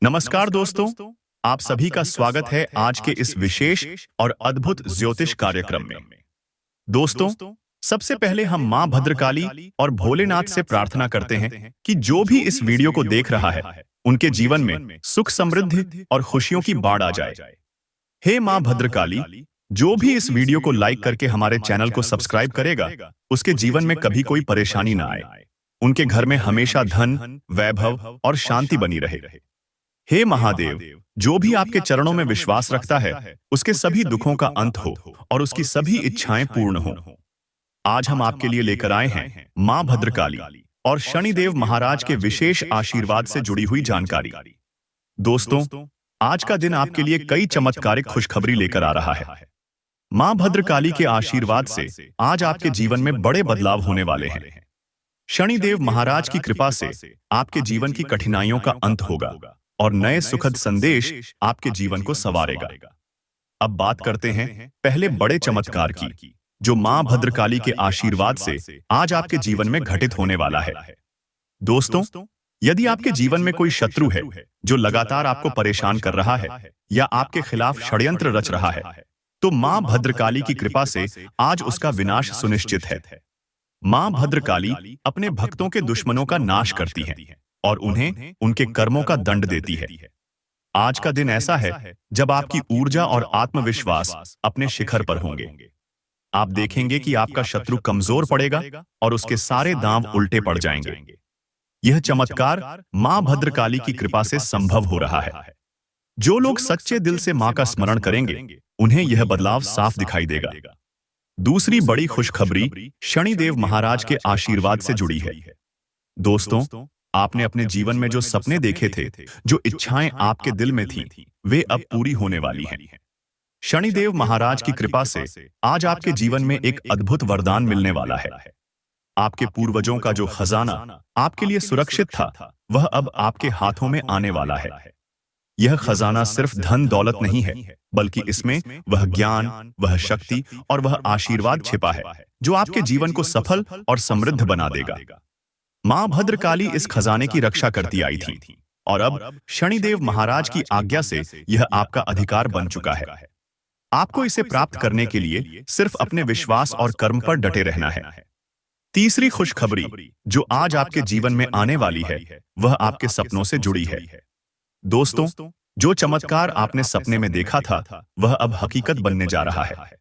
नमस्कार दोस्तों, आप सभी का स्वागत है आज के इस विशेष और अद्भुत ज्योतिष कार्यक्रम में। दोस्तों, सबसे पहले हम मां भद्रकाली और भोलेनाथ से प्रार्थना करते हैं कि जो भी इस वीडियो को देख रहा है, उनके जीवन में सुख समृद्धि और खुशियों की बाढ़ आ जाए। हे मां भद्रकाली, जो भी इस वीडियो को लाइक करके हमारे चैनल को सब्सक्राइब करेगा, उसके जीवन में कभी कोई परेशानी ना आए। उनके घर में हमेशा धन, वैभव और शांति बनी रहे। हे महादेव, जो भी आपके चरणों में विश्वास रखता है, उसके सभी दुखों का अंत हो और उसकी सभी इच्छाएं पूर्ण हो। आज हम आपके लिए लेकर आए हैं मां भद्रकाली और शनिदेव महाराज के विशेष आशीर्वाद से जुड़ी हुई जानकारी। दोस्तों, आज का दिन आपके लिए कई चमत्कारिक खुशखबरी लेकर आ रहा है। मां भद्रकाली के आशीर्वाद से आज आपके जीवन में बड़े बदलाव होने वाले हैं। शनिदेव महाराज की कृपा से आपके जीवन की कठिनाइयों का अंत होगा और नए सुखद संदेश आपके जीवन को संवारेगा। अब बात करते हैं पहले बड़े चमत्कार की, जो मां भद्रकाली के आशीर्वाद से आज आपके जीवन में घटित होने वाला है। दोस्तों, यदि आपके जीवन में कोई शत्रु है जो लगातार आपको परेशान कर रहा है या आपके खिलाफ षड्यंत्र रच रहा है, तो मां भद्रकाली की कृपा से आज उसका विनाश सुनिश्चित है। मां भद्रकाली अपने भक्तों के दुश्मनों का नाश करती हैं और उन्हें उनके कर्मों का दंड देती है। आज का दिन ऐसा है जब आपकी ऊर्जा और आत्मविश्वास अपने शिखर पर होंगे। आप देखेंगे कि आपका शत्रु कमजोर पड़ेगा और उसके सारे दांव उल्टे पड़ जाएंगे। यह चमत्कार मां भद्रकाली की कृपा से संभव हो रहा है। जो लोग सच्चे दिल से मां का स्मरण करेंगे, उन्हें यह बदलाव साफ दिखाई देगा। दूसरी बड़ी खुशखबरी शनिदेव महाराज के आशीर्वाद से जुड़ी है। दोस्तों, आपने अपने जीवन में जो सपने देखे थे, जो इच्छाएं आपके दिल में थीं, वे अब पूरी होने वाली हैं। शनिदेव महाराज की कृपा से आज आपके जीवन में एक अद्भुत वरदान मिलने वाला है। आपके पूर्वजों का जो खजाना आपके लिए सुरक्षित था, वह अब आपके हाथों में आने वाला है। यह खजाना सिर्फ धन दौलत नहीं है, बल्कि इसमें वह ज्ञान, वह शक्ति और वह आशीर्वाद छिपा है, जो आपके जीवन को सफल और समृद्ध बना देगा। मां भद्रकाली इस खजाने की रक्षा करती आई थी और अब शनिदेव महाराज की आज्ञा से यह आपका अधिकार बन चुका है। आपको इसे प्राप्त करने के लिए सिर्फ अपने विश्वास और कर्म पर डटे रहना है। तीसरी खुशखबरी जो आज आपके जीवन में आने वाली है, वह आपके सपनों से जुड़ी है। दोस्तों, जो चमत्कार आपने सपने में देखा था, वह अब हकीकत बनने जा रहा है।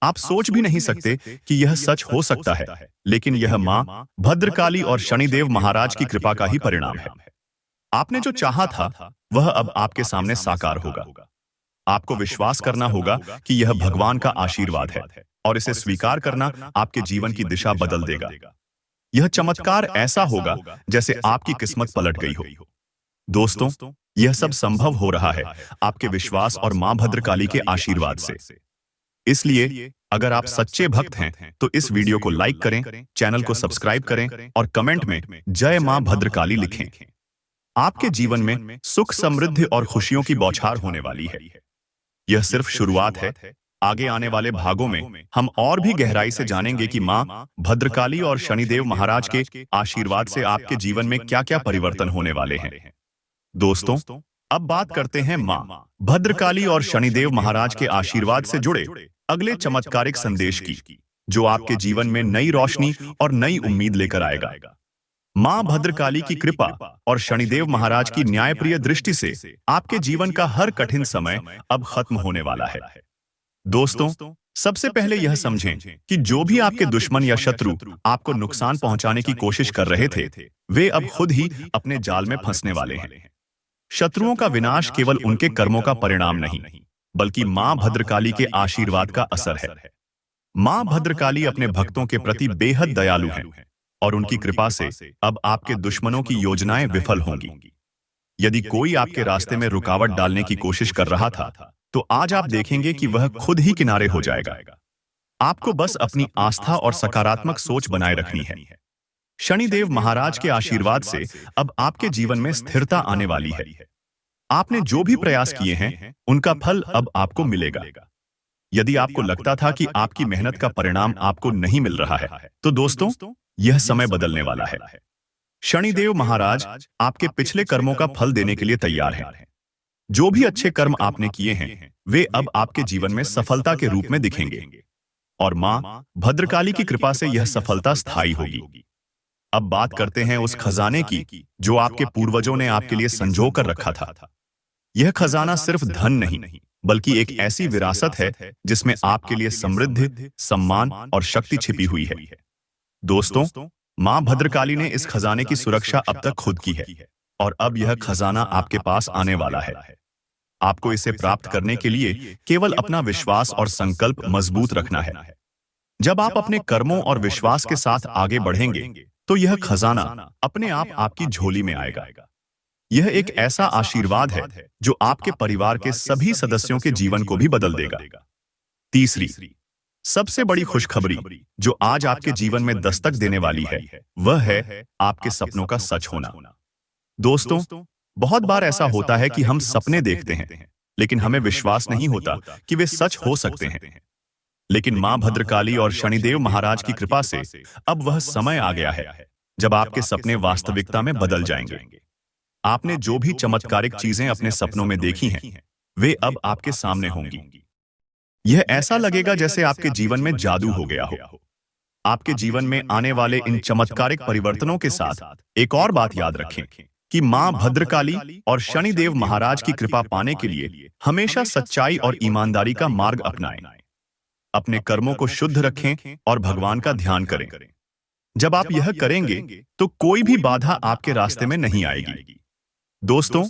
आप सोच भी नहीं सकते कि यह सच हो सकता है, लेकिन यह मां भद्रकाली और शनिदेव महाराज की कृपा का ही परिणाम है। आपने जो चाहा था, वह अब आपके सामने साकार होगा। आपको विश्वास करना होगा कि यह भगवान का आशीर्वाद है और इसे स्वीकार करना आपके जीवन की दिशा बदल देगा। यह चमत्कार ऐसा होगा जैसे आपकी किस्मत पलट गई हो। दोस्तों, यह सब संभव हो रहा है आपके विश्वास और मां भद्रकाली के आशीर्वाद से। इसलिए अगर आप सच्चे भक्त हैं, तो इस वीडियो को लाइक करें, चैनल को सब्सक्राइब करें और कमेंट में जय मां भद्रकाली लिखें। आपके जीवन में सुख, समृद्धि और खुशियों की बौछार होने वाली है। यह सिर्फ शुरुआत है। आगे आने वाले भागों में हम और भी गहराई से जानेंगे कि मां भद्रकाली और शनिदेव महाराज के आशीर्वाद से आपके जीवन में क्या-क्या परिवर्तन होने वाले हैं। दोस्तों, अब बात करते हैं मां भद्रकाली और शनिदेव महाराज के आशीर्वाद से जुड़े अगले चमत्कारिक संदेश की, जो आपके जीवन में नई रोशनी और नई उम्मीद लेकर आएगा। मां भद्रकाली की कृपा और शनिदेव महाराज की न्यायप्रिय दृष्टि से आपके जीवन का हर कठिन समय अब खत्म होने वाला है। दोस्तों, सबसे पहले यह समझें कि जो भी आपके दुश्मन या शत्रु आपको नुकसान पहुंचाने की कोशिश कर रहे थे, वे अब खुद ही अपने जाल में फंसने वाले हैं। शत्रुओं का विनाश केवल उनके कर्मों का परिणाम नहीं, बल्कि मां भद्रकाली के आशीर्वाद का असर है। मां भद्रकाली अपने भक्तों के प्रति बेहद दयालु हैं और उनकी कृपा से अब आपके दुश्मनों की योजनाएं विफल होंगी। यदि कोई आपके रास्ते में रुकावट डालने की कोशिश कर रहा था, तो आज आप देखेंगे कि वह खुद ही किनारे हो जाएगा। आपको बस अपनी आस्था और सकारात्मक सोच बनाए रखनी है। शनिदेव महाराज के आशीर्वाद से अब आपके जीवन में स्थिरता आने वाली है। आपने जो भी प्रयास किए हैं, उनका फल अब आपको मिलेगा। यदि आपको लगता था कि आपकी मेहनत का परिणाम आपको नहीं मिल रहा है, तो दोस्तों, यह समय बदलने वाला है। शनिदेव महाराज आपके पिछले कर्मों का फल देने के लिए तैयार हैं। जो भी अच्छे कर्म आपने किए हैं वे अब आपके जीवन में सफलता के रूप में दिखेंगे और मां भद्रकाली की कृपा से यह सफलता स्थायी होगी। अब बात करते हैं उस खजाने की जो आपके पूर्वजों ने आपके लिए संजो कर रखा था। यह खजाना सिर्फ धन नहीं बल्कि एक ऐसी विरासत है जिसमें आपके लिए समृद्धि, सम्मान और शक्ति छिपी हुई है। दोस्तों, मां भद्रकाली ने इस खजाने की सुरक्षा अब तक खुद की है और अब यह खजाना आपके पास आने वाला है। आपको इसे प्राप्त करने के लिए केवल अपना विश्वास और संकल्प मजबूत रखना है। जब आप अपने कर्मों और विश्वास के साथ आगे बढ़ेंगे तो यह खजाना अपने आप आपकी झोली में आएगा। यह एक ऐसा आशीर्वाद है जो आपके परिवार के सभी सदस्यों के जीवन को भी बदल देगा। तीसरी सबसे बड़ी खुशखबरी जो आज आपके जीवन में दस्तक देने वाली है वह है आपके सपनों का सच होना। दोस्तों, बहुत बार ऐसा होता है कि हम सपने देखते हैं लेकिन हमें विश्वास नहीं होता कि वे सच हो सकते हैं। लेकिन मां भद्रकाली और शनिदेव महाराज की कृपा से अब वह समय आ गया है जब आपके सपने वास्तविकता में बदल जाएंगे। आपने जो भी चमत्कारिक चीजें अपने सपनों में देखी हैं वे अब आपके सामने होंगी। यह ऐसा लगेगा जैसे आपके जीवन में जादू हो गया हो। आपके जीवन में आने वाले इन चमत्कारिक परिवर्तनों के साथ एक और बात याद रखें कि मां भद्रकाली और शनिदेव महाराज की कृपा पाने के लिए हमेशा सच्चाई और ईमानदारी का मार्ग अपनाएं। अपने कर्मों को शुद्ध रखें और भगवान का ध्यान करें। जब आप यह करेंगे तो कोई भी बाधा आपके रास्ते में नहीं आएगी। दोस्तों,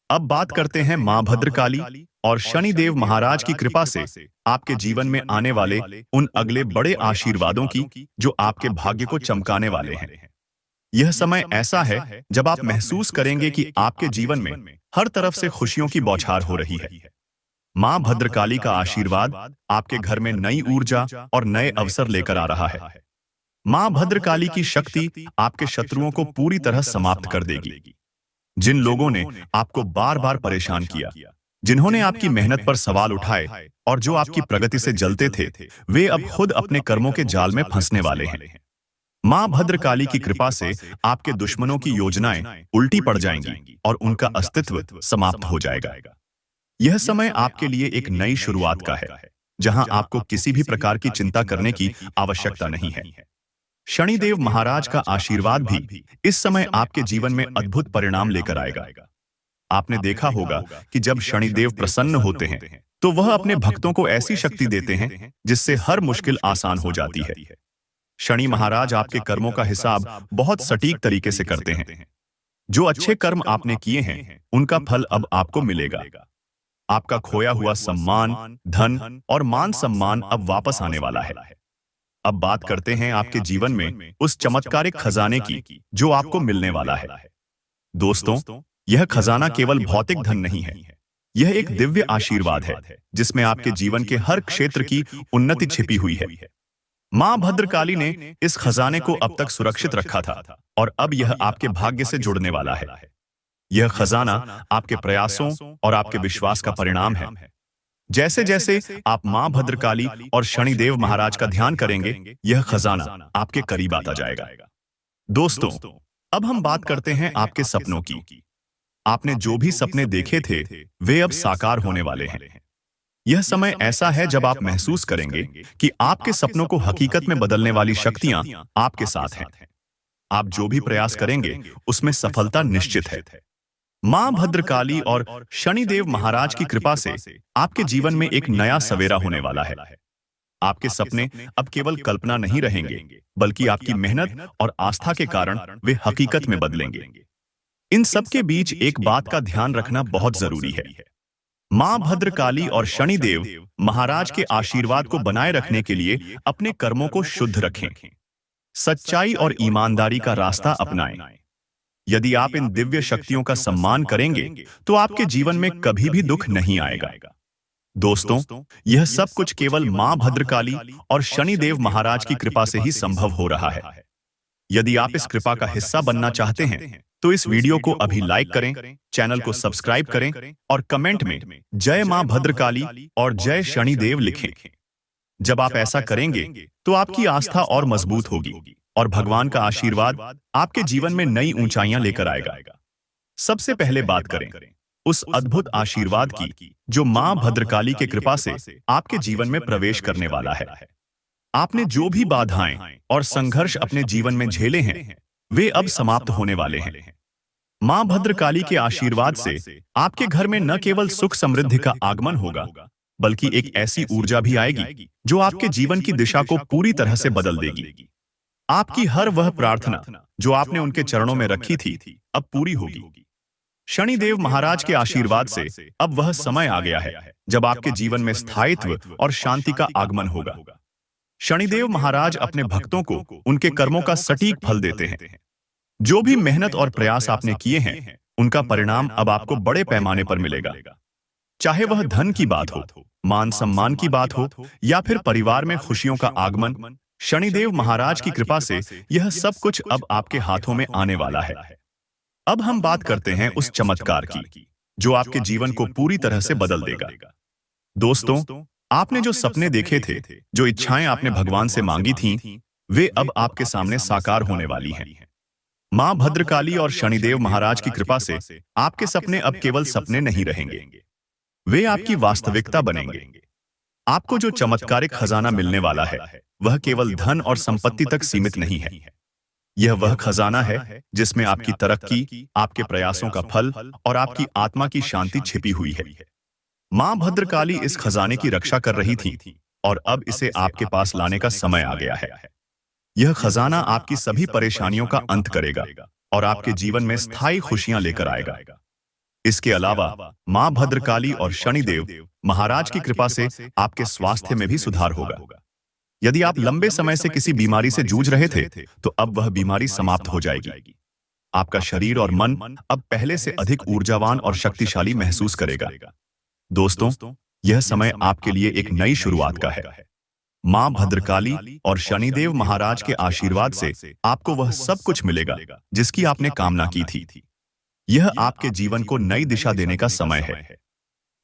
अब बात करते हैं मां भद्रकाली और शनिदेव महाराज की कृपा से आपके जीवन में आने वाले उन अगले बड़े आशीर्वादों की जो आपके भाग्य को चमकाने वाले हैं। यह समय ऐसा है जब आप महसूस करेंगे कि आपके जीवन में हर तरफ से खुशियों की बौछार हो रही है। मां भद्रकाली का आशीर्वाद आपके घर में नई ऊर्जा और नए अवसर लेकर आ रहा है। मां भद्रकाली की शक्ति आपके शत्रुओं को पूरी तरह समाप्त कर देगी। जिन लोगों ने आपको बार बार परेशान किया, जिन्होंने आपकी मेहनत पर सवाल उठाए और जो आपकी प्रगति से जलते थे, वे अब खुद अपने कर्मों के जाल में फंसने वाले हैं। मां भद्रकाली की कृपा से आपके दुश्मनों की योजनाएं उल्टी पड़ जाएंगी और उनका अस्तित्व समाप्त हो जाएगा। यह समय आपके लिए एक नई शुरुआत का है जहां आपको किसी भी प्रकार की चिंता करने की आवश्यकता नहीं है। शनिदेव महाराज का आशीर्वाद भी इस समय आपके जीवन में अद्भुत परिणाम लेकर आएगा। आपने देखा होगा कि जब शनिदेव प्रसन्न होते हैं तो वह अपने भक्तों को ऐसी शक्ति देते हैं जिससे हर मुश्किल आसान हो जाती है। शनि महाराज आपके कर्मों का हिसाब बहुत सटीक तरीके से करते हैं। जो अच्छे कर्म आपने किए हैं उनका फल अब आपको मिलेगा। आपका खोया हुआ सम्मान, धन और मान सम्मान अब वापस आने वाला है। अब बात करते हैं आपके जीवन में उस चमत्कारिक खजाने की जो आपको मिलने वाला है। दोस्तों, यह खजाना केवल भौतिक धन नहीं है, यह एक दिव्य आशीर्वाद है जिसमें आपके जीवन के हर क्षेत्र की उन्नति छिपी हुई है। मां भद्रकाली ने इस खजाने को अब तक सुरक्षित रखा था और अब यह आपके भाग्य से जुड़ने वाला है। यह खजाना आपके प्रयासों और आपके विश्वास का परिणाम है। जैसे जैसे आप मां भद्रकाली और शनिदेव महाराज का ध्यान करेंगे, यह खजाना आपके करीब आता जाएगा। दोस्तों, अब हम बात करते हैं आपके सपनों की। आपने जो भी सपने देखे थे वे अब साकार होने वाले हैं। यह समय ऐसा है जब आप महसूस करेंगे कि आपके सपनों को हकीकत में बदलने वाली शक्तियां आपके साथ हैं। आप जो भी प्रयास करेंगे उसमें सफलता निश्चित है। मां भद्रकाली और शनिदेव महाराज की कृपा से आपके जीवन में एक नया सवेरा होने वाला है। आपके सपने अब केवल कल्पना नहीं रहेंगे बल्कि आपकी मेहनत और आस्था के कारण वे हकीकत में बदलेंगे। इन सब के बीच एक बात का ध्यान रखना बहुत जरूरी है। मां भद्रकाली और शनिदेव महाराज के आशीर्वाद को बनाए रखने के लिए अपने कर्मों को शुद्ध रखें। सच्चाई और ईमानदारी का रास्ता अपनाएं। यदि आप इन दिव्य शक्तियों का सम्मान करेंगे तो आपके जीवन में कभी भी दुख नहीं आएगा। दोस्तों, यह सब कुछ केवल मां भद्रकाली और शनिदेव महाराज की कृपा से ही संभव हो रहा है। यदि आप इस कृपा का हिस्सा बनना चाहते हैं तो इस वीडियो को अभी लाइक करें, चैनल को सब्सक्राइब करें और कमेंट में जय मां भद्रकाली और जय शनिदेव लिखें। जब आप ऐसा करेंगे तो आपकी आस्था और मजबूत होगी और भगवान का आशीर्वाद आपके जीवन में नई ऊंचाइयां लेकर आएगा। सबसे पहले बात करें उस अद्भुत आशीर्वाद की जो मां भद्रकाली की कृपा से आपके जीवन में प्रवेश करने वाला है। आपने जो भी बाधाएं और संघर्ष अपने जीवन में झेले हैं, वे अब समाप्त होने वाले हैं। मां भद्रकाली के आशीर्वाद से आपके घर में न केवल सुख समृद्धि का आगमन होगा, बल्कि एक ऐसी ऊर्जा भी आएगी जो आपके जीवन की दिशा को पूरी तरह से बदल देगी। आपकी हर वह प्रार्थना जो आपने उनके चरणों में रखी थी, अब पूरी होगी। शनिदेव महाराज के आशीर्वाद से अब वह समय आ गया है जब आपके जीवन में स्थायित्व और शांति का आगमन होगा। शनिदेव महाराज अपने भक्तों को उनके कर्मों का सटीक फल देते हैं। जो भी मेहनत और प्रयास आपने किए हैं, उनका परिणाम अब आपको बड़े पैमाने पर मिलेगा। चाहे वह धन की बात हो, मान सम्मान की बात हो, या फिर परिवार में खुशियों का आगमन, शनिदेव महाराज की कृपा से यह सब कुछ अब आपके हाथों में आने वाला है। अब हम बात करते हैं उस चमत्कार की जो आपके जीवन को पूरी तरह से बदल देगा। दोस्तों, आपने जो सपने देखे थे, जो इच्छाएं आपने भगवान से मांगी थीं, वे अब आपके सामने साकार होने वाली हैं। मां भद्रकाली और शनिदेव महाराज की कृपा से आपके सपने अब केवल सपने नहीं रहेंगे, वे आपकी वास्तविकता बनेंगे। आपको जो चमत्कारिक खजाना मिलने वाला है, वह केवल धन और संपत्ति तक सीमित नहीं है। यह वह खजाना है जिसमें आपकी तरक्की, आपके प्रयासों का फल और आपकी आत्मा की शांति छिपी हुई है। मां भद्रकाली इस खजाने की रक्षा कर रही थी और अब इसे आपके पास लाने का समय आ गया है। यह खजाना आपकी सभी परेशानियों का अंत करेगा और आपके जीवन में स्थायी खुशियां लेकर आएगा। इसके अलावा मां भद्रकाली और शनिदेव महाराज की कृपा से आपके स्वास्थ्य में भी सुधार होगा। यदि आप लंबे समय से किसी बीमारी से जूझ रहे थे, तो अब वह बीमारी समाप्त हो जाएगी। आपका शरीर और मन अब पहले से अधिक ऊर्जावान और शक्तिशाली महसूस करेगा। दोस्तों, यह समय आपके लिए एक नई शुरुआत का है। मां भद्रकाली और शनिदेव महाराज के आशीर्वाद से आपको वह सब कुछ मिलेगा जिसकी आपने कामना की थी। यह आपके जीवन को नई दिशा देने का समय है।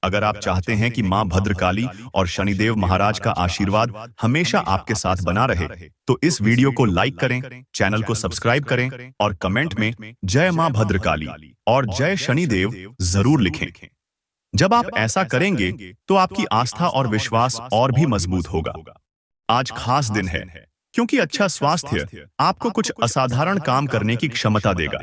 अगर आप चाहते हैं कि मां भद्रकाली और शनिदेव महाराज का आशीर्वाद हमेशा आपके साथ बना रहे, तो इस वीडियो को लाइक करें, चैनल को सब्सक्राइब करें और कमेंट में जय मां भद्रकाली और जय शनिदेव जरूर लिखें। जब आप ऐसा करेंगे तो आपकी आस्था और विश्वास और भी मजबूत होगा। आज खास दिन है क्योंकि अच्छा स्वास्थ्य आपको कुछ असाधारण काम करने की क्षमता देगा।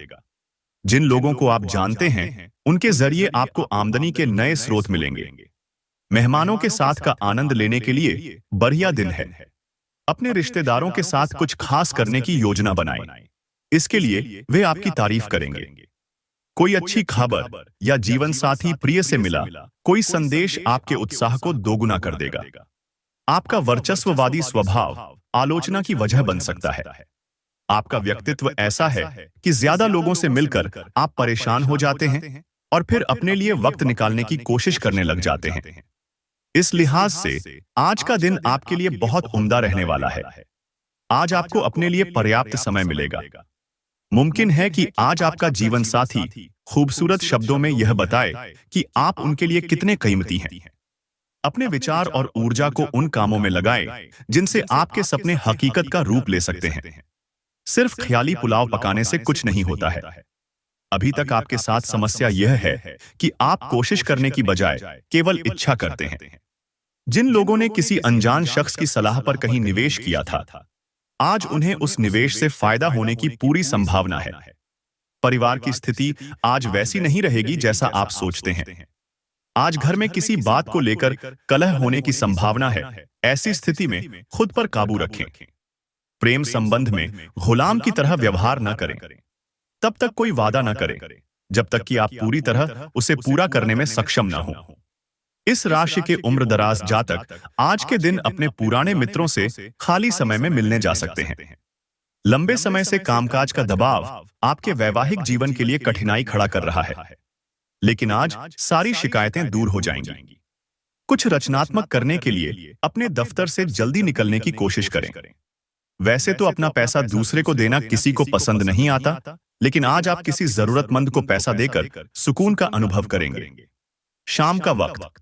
जिन लोगों को आप जानते हैं, उनके जरिए आपको आमदनी के नए स्रोत मिलेंगे। मेहमानों के साथ का आनंद लेने के लिए बढ़िया दिन है। अपने रिश्तेदारों के साथ कुछ खास करने की योजना बनाएं। इसके लिए वे आपकी तारीफ करेंगे। कोई अच्छी खबर या जीवन साथी प्रिय से मिला कोई संदेश आपके उत्साह को दोगुना कर देगा। आपका वर्चस्ववादी स्वभाव आलोचना की वजह बन सकता है। आपका व्यक्तित्व ऐसा है कि ज्यादा लोगों से मिलकर आप परेशान हो जाते हैं और फिर अपने लिए वक्त निकालने की कोशिश करने लग जाते हैं। इस लिहाज से आज का दिन आपके लिए बहुत उम्दा रहने वाला है। आज आपको अपने लिए पर्याप्त समय मिलेगा। मुमकिन है कि आज आपका जीवन साथी खूबसूरत शब्दों में यह बताए कि आप उनके लिए कितने कीमती हैं। अपने विचार और ऊर्जा को उन कामों में लगाएं जिनसे आपके सपने हकीकत का रूप ले सकते हैं। सिर्फ ख्याली पुलाव पकाने से कुछ नहीं होता है। अभी तक आपके साथ समस्या यह है कि आप कोशिश करने की बजाय केवल इच्छा करते हैं। जिन लोगों ने किसी अनजान शख्स की सलाह पर कहीं निवेश किया था, आज उन्हें उस निवेश से फायदा होने की पूरी संभावना है। परिवार की स्थिति आज वैसी नहीं रहेगी जैसा आप सोचते हैं। आज घर में किसी बात को लेकर कलह होने की संभावना है। ऐसी स्थिति में खुद पर काबू रखें। प्रेम संबंध में गुलाम की तरह व्यवहार न करें। तब तक कोई वादा न करें जब तक कि आप पूरी तरह उसे पूरा करने में सक्षम न हो। इस राशि के उम्रदराज जातक आज के दिन अपने पुराने मित्रों से खाली समय में मिलने जा सकते हैं। लंबे समय से कामकाज का दबाव आपके वैवाहिक जीवन के लिए कठिनाई खड़ा कर रहा है, लेकिन आज सारी शिकायतें दूर हो जाएंगी। कुछ रचनात्मक करने के लिए अपने दफ्तर से जल्दी निकलने की कोशिश करें। वैसे तो अपना पैसा दूसरे को देना किसी को पसंद नहीं आता, लेकिन आज आप किसी जरूरतमंद को पैसा देकर सुकून का अनुभव करेंगे। शाम का वक्त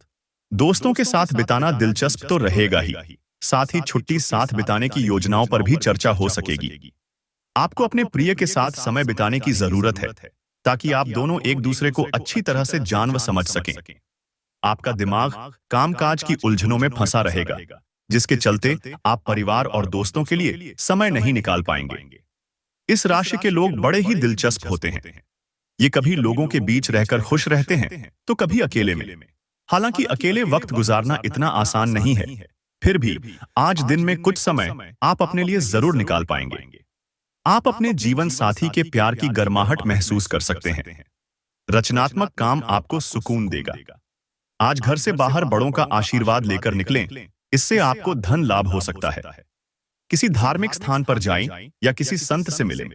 दोस्तों के साथ बिताना दिलचस्प तो रहेगा ही, साथ ही छुट्टी साथ बिताने की योजनाओं पर भी चर्चा हो सकेगी। आपको अपने प्रिय के साथ समय बिताने की जरूरत है ताकि आप दोनों एक दूसरे को अच्छी तरह से जान व समझ सकें। आपका दिमाग कामकाज की उलझनों में फंसा रहेगा, जिसके चलते आप परिवार और दोस्तों के लिए समय नहीं निकाल पाएंगे। इस राशि के लोग बड़े ही दिलचस्प होते हैं। ये कभी लोगों के बीच रहकर खुश रहते हैं तो कभी अकेले में। हालांकि अकेले वक्त गुजारना इतना आसान नहीं है, फिर भी आज दिन में कुछ समय आप अपने लिए जरूर निकाल पाएंगे। आप अपने जीवन साथी के प्यार की गर्माहट महसूस कर सकते हैं। रचनात्मक काम आपको सुकून देगा। आज घर से बाहर बड़ों का आशीर्वाद लेकर निकलें, इससे आपको धन लाभ हो सकता है। किसी धार्मिक स्थान पर जाएं या किसी संत से मिलें,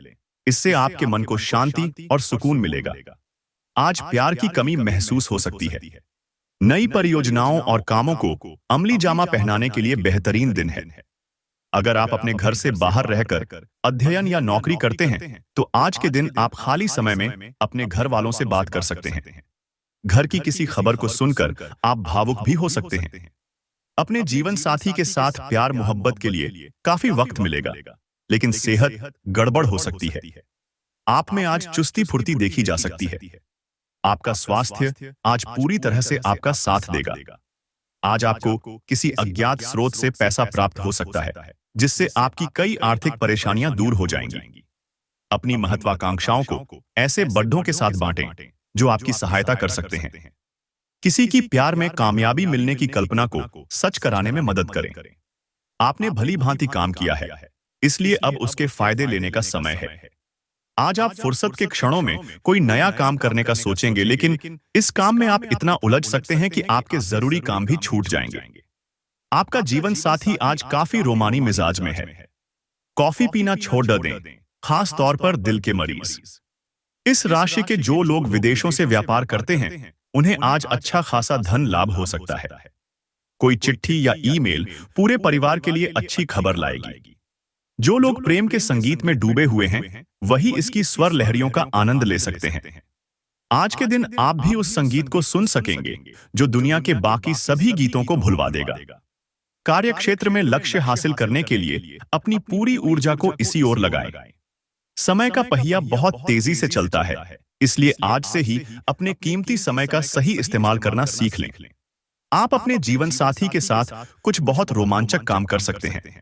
इससे आपके मन को शांति और सुकून मिलेगा। आज प्यार की कमी महसूस हो सकती है। नई परियोजनाओं और कामों को अमली जामा पहनाने के लिए बेहतरीन दिन है। अगर आप अपने घर से बाहर रहकर अध्ययन या नौकरी करते हैं, तो आज के दिन आप खाली समय में अपने घर वालों से बात कर सकते हैं। घर की किसी खबर को सुनकर आप भावुक भी हो सकते हैं। अपने जीवन साथी के साथ प्यार मोहब्बत के लिए काफी वक्त मिलेगा, लेकिन सेहत गड़बड़ हो सकती है। आप में आज चुस्ती फुर्ती देखी जा सकती है। आपका स्वास्थ्य आज पूरी तरह से आपका साथ देगा। आज आपको किसी अज्ञात स्रोत से पैसा प्राप्त हो सकता है, जिससे आपकी कई आर्थिक परेशानियां दूर हो जाएंगी। अपनी महत्वाकांक्षाओं को ऐसे बड्ढों के साथ बांटें जो आपकी सहायता कर सकते हैं। किसी की प्यार में कामयाबी मिलने की कल्पना को सच कराने में मदद करें। आपने भली भांति काम किया है, इसलिए अब उसके फायदे लेने का समय है। आज आप फुर्सत के क्षणों में कोई नया काम करने का सोचेंगे, लेकिन इस काम में आप इतना उलझ सकते हैं कि आपके जरूरी काम भी छूट जाएंगे। आपका जीवन साथी आज काफी रोमानी मिजाज में है। कॉफी पीना छोड़ दें, खास तौर पर दिल के मरीज। इस राशि के जो लोग विदेशों से व्यापार करते हैं, उन्हें आज अच्छा खासा धन लाभ हो सकता है। कोई चिट्ठी या ईमेल पूरे परिवार के लिए अच्छी खबर लाएगी। जो लोग प्रेम के संगीत में डूबे हुए हैं, वही इसकी स्वर लहरियों का आनंद ले सकते हैं। आज के दिन आप भी उस संगीत को सुन सकेंगे जो दुनिया के बाकी सभी गीतों को भुलवा देगा। कार्य क्षेत्र में लक्ष्य हासिल करने के लिए अपनी पूरी ऊर्जा को इसी ओर लगाएं। समय का पहिया बहुत तेजी से चलता है, इसलिए आज से ही अपने कीमती समय का सही इस्तेमाल करना सीख लें। आप अपने जीवन साथी के साथ कुछ बहुत रोमांचक काम कर सकते हैं।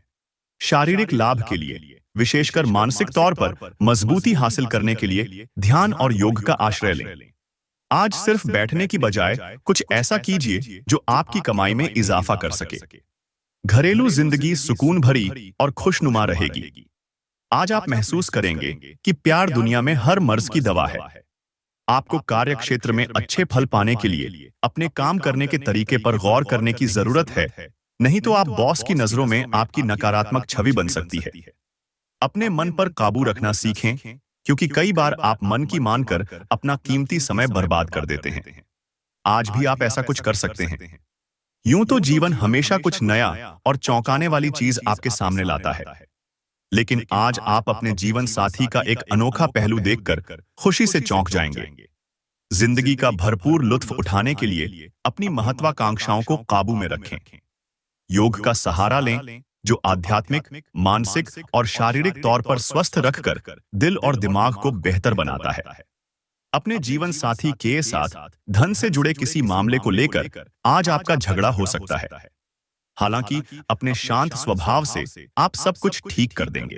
शारीरिक लाभ के लिए, विशेषकर मानसिक तौर पर मजबूती हासिल करने के लिए ध्यान और योग का आश्रय लें। आज सिर्फ बैठने की बजाय कुछ ऐसा कीजिए जो आपकी कमाई में इजाफा कर सके। घरेलू जिंदगी सुकून भरी और खुशनुमा रहेगी। आज आप महसूस करेंगे कि प्यार दुनिया में हर मर्ज की दवा है। आपको कार्य क्षेत्र में अच्छे फल पाने के लिए अपने काम करने के तरीके पर गौर करने की जरूरत है, नहीं तो आप बॉस की नजरों में आपकी नकारात्मक छवि बन सकती है। अपने मन पर काबू रखना सीखें, क्योंकि कई बार आप मन की मानकर अपना कीमती समय बर्बाद कर देते हैं। आज भी आप ऐसा कुछ कर सकते हैं। यूं तो जीवन हमेशा कुछ नया और चौंकाने वाली चीज आपके सामने लाता है, लेकिन आज आप अपने जीवन साथी का एक अनोखा पहलू देखकर खुशी से चौंक जाएंगे। जिंदगी का भरपूर लुत्फ उठाने के लिए अपनी महत्वाकांक्षाओं को काबू में रखें। योग का सहारा लें, जो आध्यात्मिक, मानसिक और शारीरिक तौर पर स्वस्थ रखकर दिल और दिमाग को बेहतर बनाता है। अपने जीवन साथी के साथ धन से जुड़े किसी मामले को लेकर आज आपका झगड़ा हो सकता है। हालांकि अपने शांत स्वभाव से आप सब कुछ ठीक कर देंगे।